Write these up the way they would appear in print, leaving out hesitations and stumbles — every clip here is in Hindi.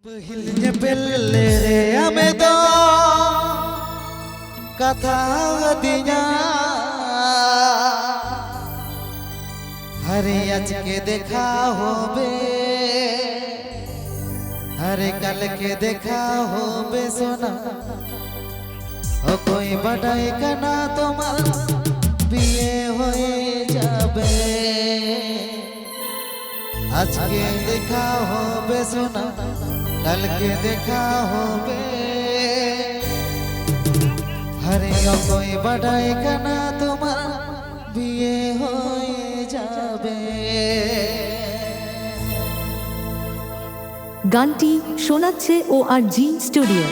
पहले पहले रे हमें तो कथा दिया हरे आज के देखा हो बे हरे कल के देखा हो बे सोना हो कोई बढ़ाई कना तुम्हार पिए होए जाबे आज के देखा हो बे सोना कल के देखा हो बे हरे कोई बढ़ाई कना तुम्हार बिये होए जाबे। গানটি শোনাচ্ছে ORG স্টুডিও।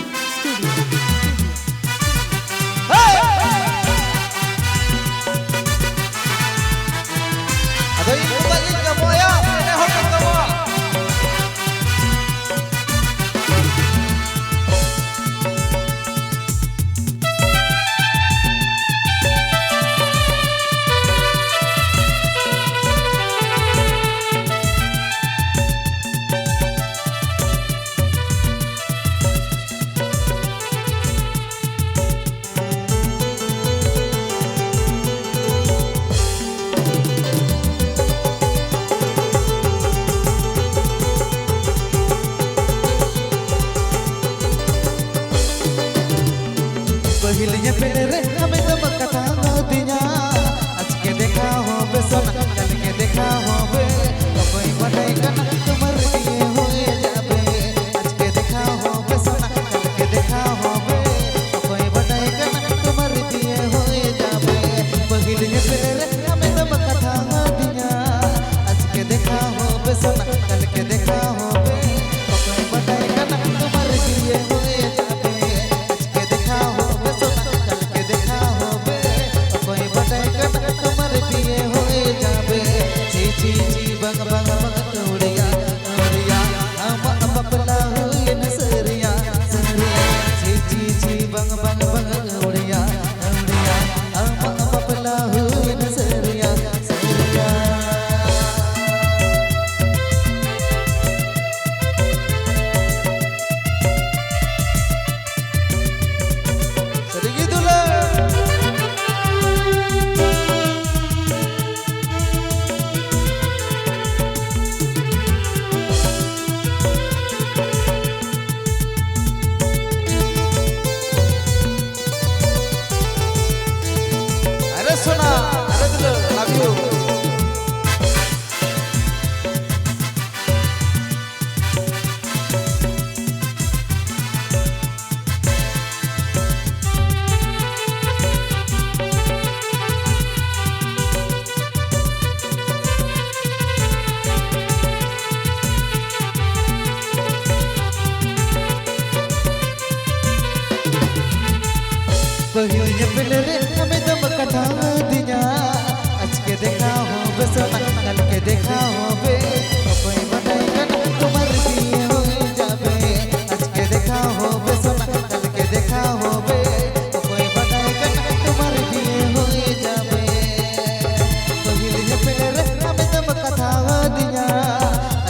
पहले पहले रे हमें तो कथा दिया आज के देखा हो बे सोना कल के देखा हो बे कोई बढ़ाई कना तुम्हार दिए होए जाबे आज के देखा हो बे सोना कल के देखा हो बे कोई बढ़ाई कना तुम्हार दिए होए जाबे। पहले पहले रे हमें तो कथा दिया आज के देखा हो बे सोना कल के देखा हो बे कोई बढ़ाई कना तुम्हार दिए होए जाबे आज के देखा हो बे सोना कल के देखा हो बे कोई बढ़ाई कना तुम्हार दिए होए जाबे। जी जी जी बंग बंग बंग तोड़िया तोड़िया हम बपला हुए नसरिया सरिया जी जी जी बंग बंग बंग तोड़िया तोड़िया हम बपला हुए नसरिया सरिया। अरे सुना अरे दिल लव यू पहले पहले रे हमें तो कथा दिया आज के देखा हो बे सोना कल के देखा हो बे कोई बढ़ाई कना तुम्हार दिए होए जाबे आज के देखा हो बे सोना कल के देखा हो बे कोई बढ़ाई कना तुम्हार दिए होए जाबे। पहले पहले रे हमें तो कथा दिया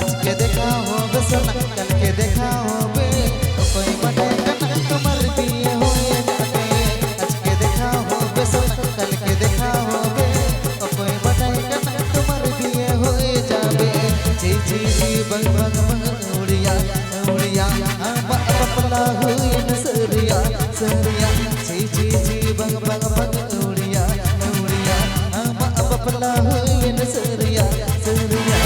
आज के देखा हो बे सोना कल के देखा हो बे कोई बढ़ाई कना तुम्हार दिए होए जाबे आज के देखा हो बे सोना कल के देखा हो बे कोई बढ़ाई कना तुम्हार दिए होए जाबे। जी जी जी बंग बंग बंग उड़िया उड़िया हम बपला हुए नसरिया सरिया जी जी जी बंग बंग बंग उड़िया उड़िया हम बपला हुए नसरिया सरिया।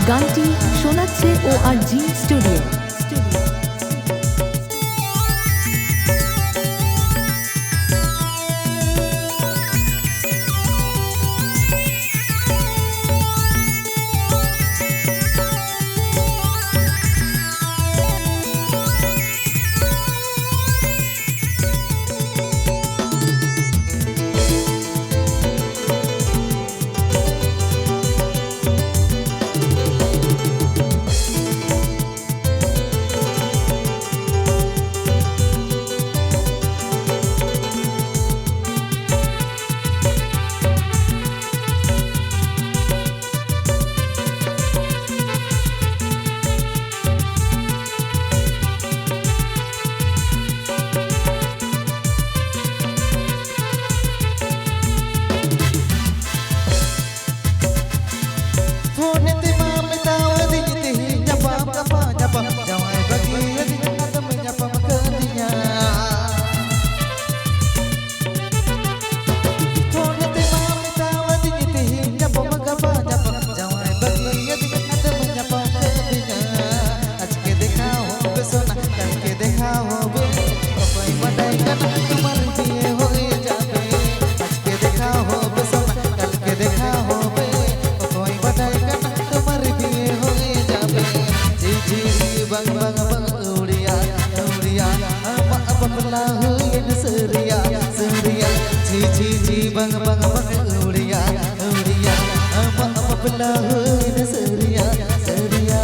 গানটি শোনাচ্ছে ORG studio. bang bang uria uria ama apabla huin seria seria ji bang bang bang uria uria ama apabla huin seria seria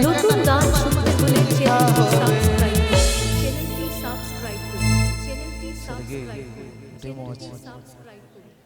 নতুন গান শুনতে হলে চ্যানেলটি সাবস্ক্রাইব করুন।